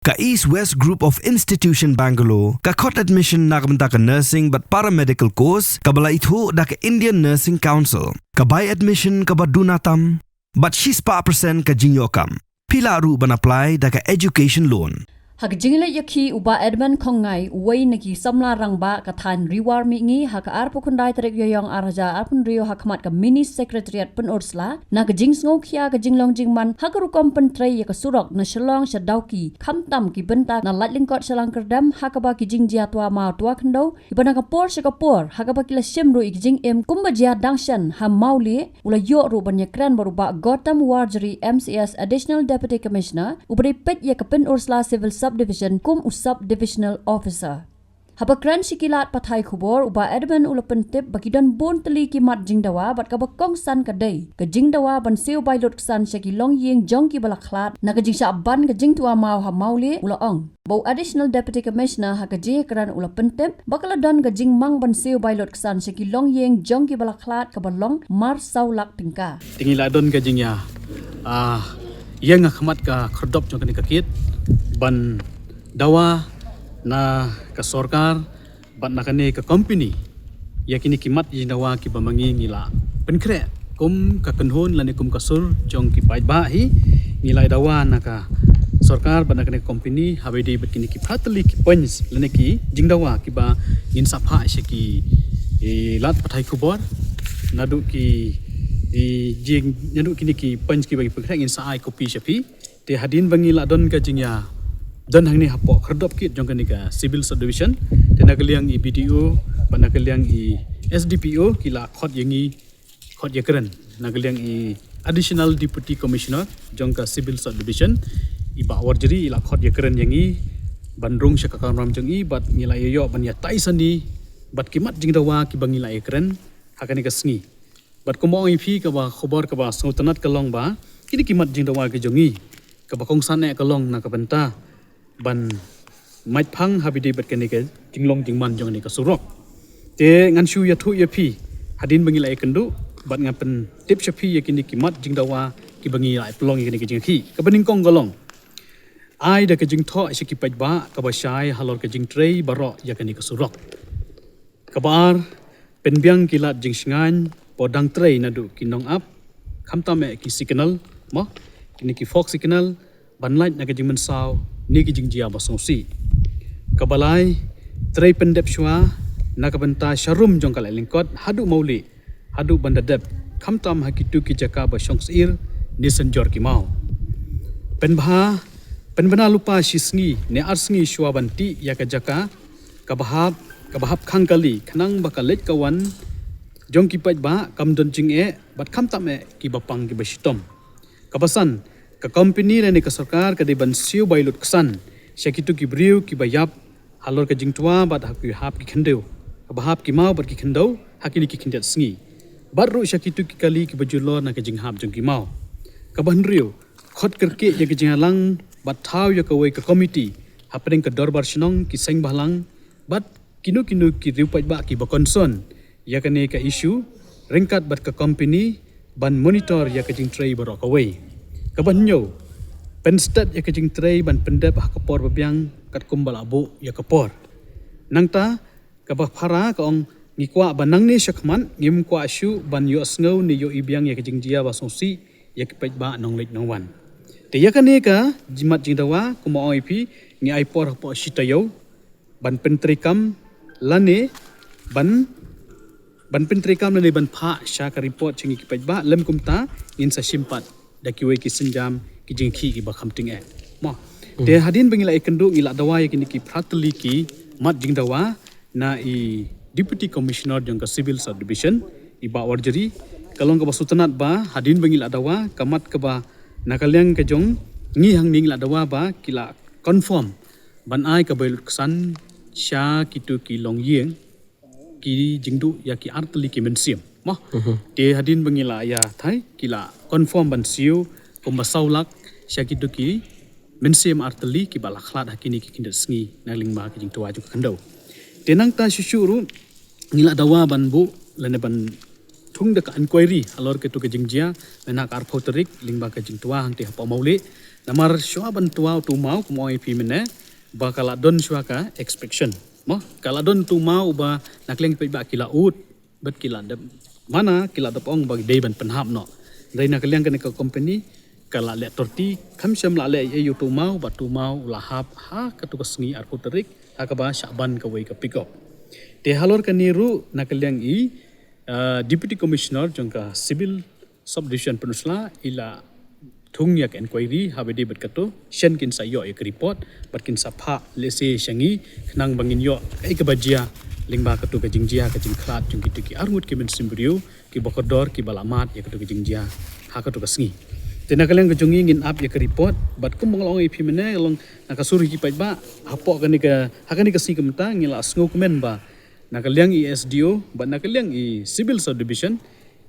Ka East West Group of Institution Bangalore, ka khot admission na kabanta ka nursing but paramedical course, kabala itho da ka Indian Nursing Council, ka buy admission ka badunatam, but she's pa percent ka jinyokam. Pila ru ban apply da ka education loan. Hagjingla yaki uba Edmund Kongai uway nagi samla rangba kathan riwar mingi haka arpo kundai tarik yoyong araja arpun rio hakmat ka mini secretariat pun ursla na kajing sngo khia kajing long jingman hakaru kompen tray ya kasurok na shalong shadauki khamtam ki benta na lightning court shalang kerdam hakaba kijing jia tua ma tua khndo ibana kapor shakapor hakaba kila shimru ikjing em kumba jia dangshan ha mauli ula yo ru banya kran baruba Gotham Warjari MCS Additional Deputy Commissioner ubri pet ya kapin ursla civil Subdivision kum usab divisional officer. Habakran sikilat pathai khubor uba Edmund ulapan tip bakidan bon teli ki mat jingdawa bat kabakong san kadai. Ka jingdawa ban siu bailot san syaki long ying jong ki balaklat na ka jingsa ban ka jing tua mau ha mauli ulaong. Bau Additional Deputy Commissioner ha ka jikran ulapan tip bakaladan ka jing mang ban siu bailot san syaki long ying jong ki balaklat ka balong mar saulak tingka. Tingiladon ka jingya. Yang akhmat ka kherdop jong ka kit ban dawa na ka sorkar ban na kane ka company yakini kimat jinawa ki bamangi ngila penkre kum ka kanhon lani kum kasur jong ki pai ba hi ngilai dawa na ka sorkar ban na kane company habedi bekini ki phatli ki pons lani ki jingdawa ki ba ngin sapha shiki lat pathai kubor nadu ki jing nadu kini ki pons ki bagi penkre ngin saai kopi shapi te hadin bangila don ka jingya dan hang ni hapo kherdop kit jong kanika civil subdivision tena kaliang i BDO bana kaliang i SDPO kila khot yangi khot yakran na kaliang i additional deputy commissioner jong ka civil subdivision i ba warjeri ila khot yakran yangi bandrung syakakan ram jong i bat ngila yo ban ya taisani bat kimat jingdawa ki bangila yakran hakani ka sngi bat komong i phi ka ba khobor ka ba sultanat kalong ba kini kimat jingdawa ki jongi ka ba kongsan ne kalong na ka benta ban mai phang habidi bat kani ke jinglong jingman jong ni ka surok te ngan shu ya thu ya phi hadin bangi lai kendu bat ngapen tip shapi ya kini kimat jingdawa ki bangi lai plong kini ke jing khi ka baning kong golong ai da ke jing tho shi ki pai ba ka ba shai halor ke jing trei baro ya kani ka surok kabar penbiang kilat jing singan podang trei nadu kinong up khamta me ki signal mo kini ki fox signal ban light na ke jing mensaw ni ki jingjia basongsi kabalai trei pendep shwa nakabenta sharum jong kala lingkot hadu mauli hadu bandadep khamtam hakitu ki jaka basongsir ni senjor ki mau penbana lupa shisngi ne arsngi shwa banti ya ka jaka kabahap khangkali khanang bakalet kawan jong ki paj ba kamdon jing e bat khamtam e ki bapang ki basitom kabasan ka company ni ka sarkar ka de ban siu bailut ksan syakitu ki briu ki bayap halor ka jingtua bat hak ki khendeu ka bahap ki mau bat ki khendau hakili ki khindet sngi barru syakitu ki kali ki bajulor na ka jinghap jong ki mau ka banriu khot kerke ya ki jinghalang bat thau ya ka wei ka committee hapring ka dorbar shnong ki seng bahlang bat kinu ki riu paj ba ki bakonson ya ka ne ka issue ringkat bat ka company ban monitor ya ka jing tray baro ka wei kabanyo penstat ya kajing tray ban pendep hakapor babyang kat kumbal abu ya kapor nangta kabah phara ka ong ngikwa banang ni syakman ngim kwa shu ban yo sngo ni yo ibyang ya kajing jia basongsi ya kipaj ba nonglit nongwan te ya kane ka jimat jingdawa kuma oi pi ngi ai por hapo shitayo ban pentrikam lane ban pentrikam lane ban pha sha ka report chingi kipaj ba lem kumta in sa simpat da kiwe ki senjam ki jingki ki bakham ting e mo te hadin bangila ikendu ngila dawa ya kini ki pratli ki mat jingdawa na i deputy commissioner jong ka civil subdivision i ba warjeri kalong ka basutanat ba hadin bangila dawa kamat ka ba nakalyang ka jong ngi hang ning la dawa ba kila confirm ban ai ka bail ksan sha kitu ki long yeng ki jingdu ya ki artli ki mensim mo te hadin bangila ya thai kila confirm ban siu pembasaulak syakitu ki mensim artli ki balakhlat hakini ki kindat sngi naling ma ki jing tua ju kandau tenang ta syusyuru ngila dawa ban bu lane ban thung da ka inquiry alor ke tu ke jingjia lena kar photorik lingba ke jing tua hangti hapa mauli Namar syua bantua tu mau ku mau ipi mene ba kala don syua ka expectation. Mo kala don tu mau ba nakleng pe ba kila ut bat kila de mana kila de ong bagi dei ban penhap no. Dai nakleng ka ka company kala le torti kam syam la le e tu mau ba tu mau lahap ha ka tu kasngi ar puterik ha ka ba syaban ka wei ka pick up. Te halor ka niru nakleng i Deputy Commissioner jongka Civil Subdivision Penusla ila thung yak inquiry habedi berkato shen kin sa yo ek report batkin sa pha lese shangi khnang bangin yo kai ka bajia lingba katu ka jingjia ka jingklat jung ki armut ki men simbriu ki bokodor ki balamat ya katu ka jingjia ha katu ka sngi tena kaleng ka jungi ngin up yak report bat kum bangolong ipi mene long nakasuri ki pai ba hapo ka ni ka hakani ka si kamta ngila sngo kumen ba nakaleng SDO ba nakaleng Civil Subdivision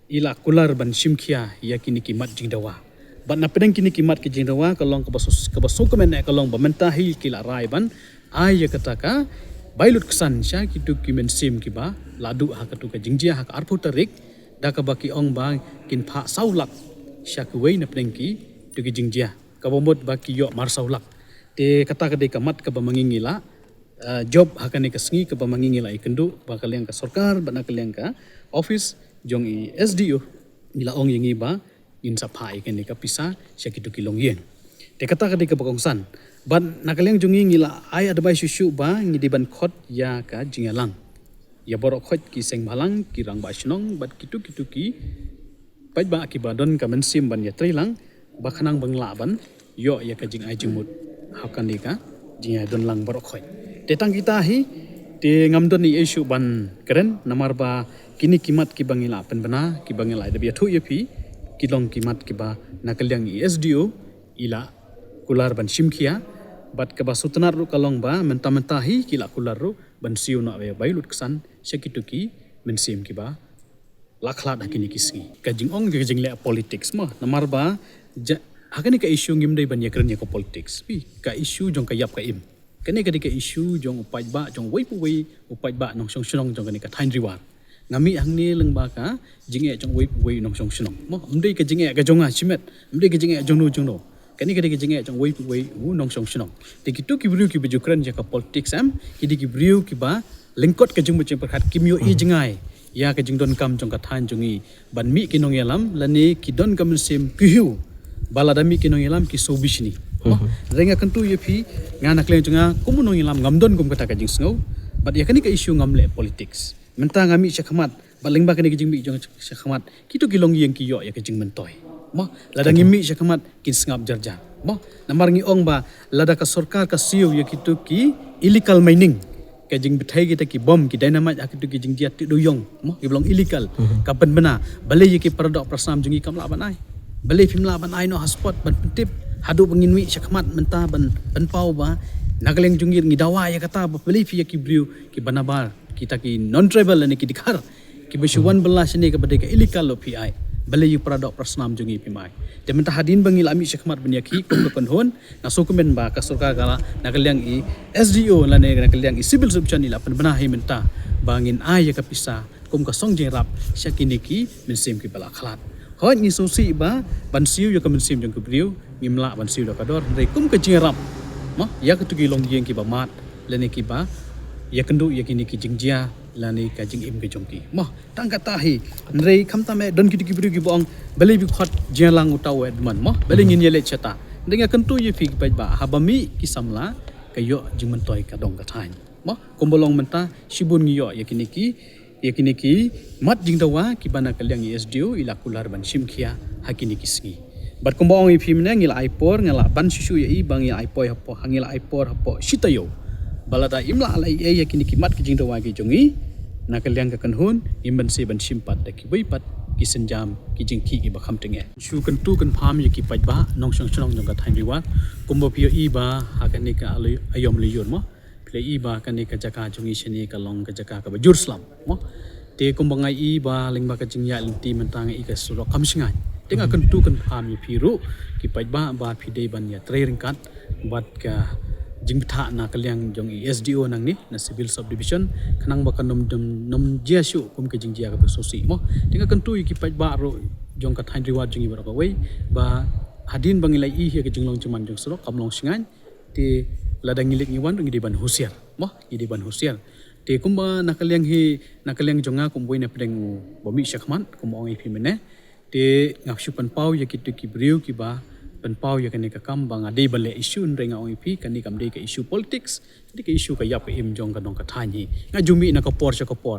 ila kular ban shimkhia yakini ki mat jingdawa bat na pedang kini kimat ki jingdawa kalong ka baso komen na kalong bamentahi kila rai ban ay kataka bailut kesan sya kitu kimen sim ki ba ladu ha katu ka jingjia ha ka arpu tarik da ka baki ong ba kin pha saulak sya ku wei na pedang ki tu ki jingjia ka bomot baki yo mar saulak te kata ka de kamat ka bamangingila job ha ka ni ka sngi ka bamangingila ikendu ba kaleng ka sarkar ba na kaleng ka office jong SDO nila ong yingi ba in sa pai kan ka pisa sya kitu kilong yen te kata ka de ka bagongsan ban nakaleng jungi ngila ai advice shu ba ngi diban khot ya ka jingalang ya borok khot ki seng balang ki rang ba shnong bat kitu ki pai ba ki badon ka mensim ban ya trilang ba khanang bangla ban yo ya ka jing ai jumut hakan ni ka jinga don lang borok khot te tang kita hi te ngamdon ni issue ban keren namar ba kini kimat ki bangila pen bana ki bangila de biatu yepi kilong kimat kiba nakalyang SDO ila kular ban shimkhia bat ka basutnar ru kalong ba menta-mentahi kila kular ru ban siu na we bailut kesan sekituki mensim kiba lakhla dakini kisgi kajing ong kajing le politics ma namar ba hakani ka issue ngim dei ban yakren ko politics pi ka issue jong ka yap ka im kani ka issue jong upai ba jong wei pu wei upai ba nong song song jong kani ka thain riwar ngami hangni lengba ka jinge jong wei nong song song mo mdei ka jinge ka jonga chimet mdei ka jinge jong no kani ka jinge jong wei nong song song te kitu ki briu ki bujukran ja ka politics am kidi ki briu ki ba lengkot ka jung bucem perkhat kimyo i jingai ya ka jingdon kam jong ka than jongi ban mi ki nong yalam lani ki don kam sim pihu baladami ki nong yalam ki sobishni renga kantu yepi ngana kleng jonga kumu nong yalam ngamdon kum kata ka jing sngo bat ya kani ka issue ngamle politics mentang ngami syakhamat baling ba kani kijing mi jong syakhamat kitu kilong yang kiyo ya kijing mentoy mo lada ngimi syakhamat kin sngap jarjar mo namar ngi ong ba lada ka sarkar ka siu ya kitu ki illegal mining kajing bethai kita ki bom ki dynamite akitu kijing dia ti doyong mo iblong illegal ka ben bena bale ye ki produk prasam jungi kam la banai bale phim la banai no hotspot ban pentip hadu bangin mi syakhamat menta ban pau ba nagaleng jungir ngi dawa ya kata bale fi ya ki briu ki banabar kita ki non tribal ni ki dikar ki besuan belas ni ke badai ka illegal lo PI bale yu produk prasnam jungi pimai de mentah hadin bangil ami syakmat benyaki kum ke penhon na sokumen ba ka surka kala nakaliang i SDO la ne nakaliang i civil subchan ila pen benahi mentah bangin ay ka pisa kum ka song jeng rap syakini ki mensim ki bala khalat hoi ngi sosi ba ban siu yu ka mensim jung ke briu ngimla ban siu da kador re kum ka jeng rap ma ya ka tu ki long jeng ki ba mat le ne ki ba ya kendu ya kini ki jingjia lani ka jing im ke jongki moh tang kata hi nrei khamta me don ki bru ki bong beli bi khot jelang utaw edman moh beli ngin yele chata denga kentu ye fi pai ba habami ki samla ka yo jing mentoy ka dong ka thain moh kombolong menta shibun ngi yo ya kini ki mat jing dawa ki bana kalyang SDO ila kular ban shimkhia hakini ki sngi bat kombong i phimne ngila aipor ngala ban susu ye i bang ya aipoi hapo hangila aipor hapo shitayo balada imla alai ya kini kimat ki jingdawa ki jongi nakaliang ka kanhun imban se ban simpat da ki weipat ki senjam ki jingki ki bakham tenge shu kan tu kan pham ye ki pai ba nong song song jong ka thain riwa kumbo pio i ba hakani ka alai ayom le yon mo ple i ba kani ka jaka jongi sheni ka long ka jaka ka bajur slam mo te kumbo ngai i ba ling ba ka jingya linti mentang i ka suro kamsingai tenga kan tu kan pham ye piru ki pai ba phidei ban ya training kat bat ka jingtha na kalyang jong SDO nang ni na civil subdivision khanang ba kanom nom jiasu kum ke jingjia ka sosi mo tinga kan tu ki pai ba ro jong ka thain riwa jingi ba wei ba hadin bangilai I hi ke jinglong cuman jong surok kamlong singan ti ladang ngilik ngiwan ngi ban husiar moh ngi ban husiar ti kumba nakaliang jonga kumboi na pedeng bomi syakman kumong IP mene ti ngapsyu panpau ya kitu ki briu ki ba panpau ya kani ka kambang ade bale isu nrenga IP kani kamde ka isu politics di ka isu ka yap ka im jong ka dong ka thanyi ngajumi na ka por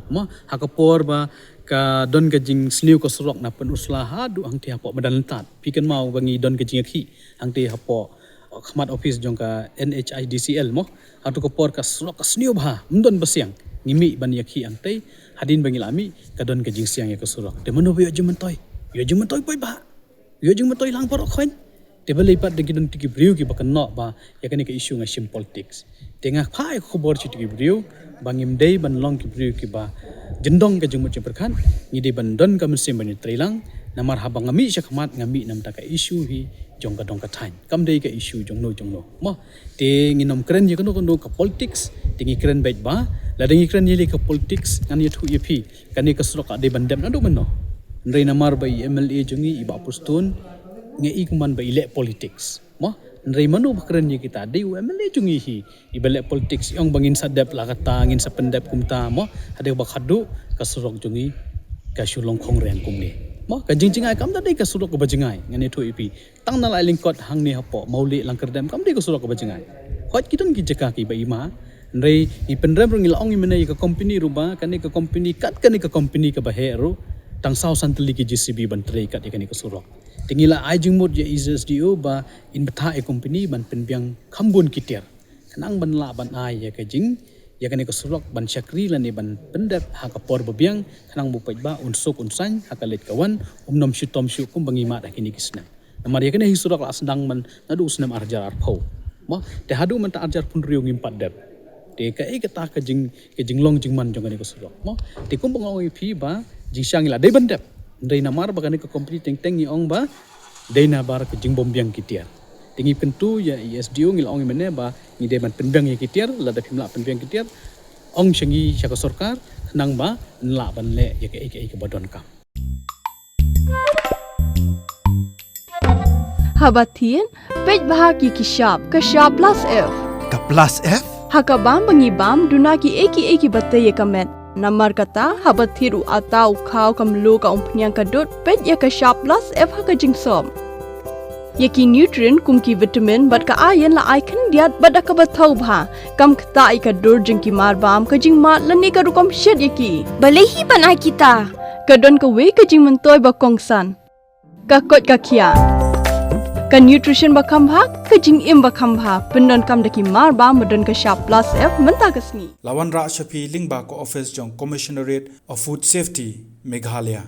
mo ha ka por ba ka don ka jing sniu ka surok na pen uslaha du ang ti hapo badantat pikan mau bangi don ka jing khi ang ti hapo khmat office jong ka NHIDCL mo hatu ka por ka surok ka sniu ba mdon basiang ngimi ban yakhi ang te hadin bangi lami ka don ka jing siang ya ka surok de mano yo jumentoy poi ba yo jumentoy lang por khoin Tiba lipat dengan kita tiki beriu kita kena ba ya kan ke isu ngasim politics. Tengah pai khabar ci tiki beriu bangim dei ban long ki beriu ki ba jendong ke jengmu berkan ngide ban don ka mesim ban trilang namar habang ngami syakmat ngami nam ta ka isu hi jong ka dong ka thain. Kam dei ka isu jong no. Mo te nginom keren ye kono ka politics tingi keren bait ba la dengi keren ye ka politics ngan ye thu ye phi kan ni ka surok ade ban dem na do meno. Ndrei namar ba MLA jongi iba pustun ngai kuman ba ilek politics mo nrei manu bakren ye kita de UML jungi hi ibelek politics yang bangin sadap la kata ngin sapendap kumta mo ade ba khadu kasurok jungi ka shulong khongren kumni mo ka jingjingai kam ta de ka surok ka bajingai ngane thu ipi tang na lai lingkot hang ni hapo mauli langkerdam kam de ka surok ka bajingai khot kiton ki jaka ki ba ima nrei ni pendram ngil ong imene ka company ruba kan ka company kat kan ka company ka baheru tang sau santli ki GCB ban trei kat ikani ka surok tingila ajing mod ya ISSDO ba in betha e company ban penbiang khambun kitiar kanang ban la ban ai ya ka jing ya kan ka surok ban syakri lan ban pendap ha ka por bebiang kanang bupai ba unsuk unsan ha ka let kawan umnom syutom syu kum bangi ma dah kini kisna namar ya kan hi surok la sedang man nadu usnam arjar arpau mo te hadu man ta arjar pun riung impat dap te ka e kata ka jing long jing man jong ka surok mo te kum bangoi phi ba jing syangila dei ban dap Dai namar bagani ka company teng-teng ni ong ba dai na bar ka jing bombiang kitiar tingi pentu ya ISDO ngil ong mene ba ni dai man penbiang ya kitiar la da phimla penbiang kitiar ong shangi syaka sarkar nang ba nla ban le ya ke badon kam Habatien pej bahagi ki shop ka shop plus F Ka plus F? hakabam bangibam duna ki eki batay kamet Namar kata habat thiru atau kau kamlu ka umpnyang kadut pet ya ka shop plus F ha ka jingsom. Yaki nutrient kum ki vitamin bat ka iron la icon diat bat ka bathau bha kam kata I ka dur jing ki mar bam ka jing mat lani ka rukom shed yaki. Balehi panai kita. Ka don ka we ka jing mentoy ba kongsan. Ka kot ka kia. Ka nutrition ba khambha ka jing im ba khambha pendon kam daki mar bam madon ka shop plus F menta ka sni. Lawan Ra Shafi Lingba ko office jong Commissionerate of Food Safety Meghalaya.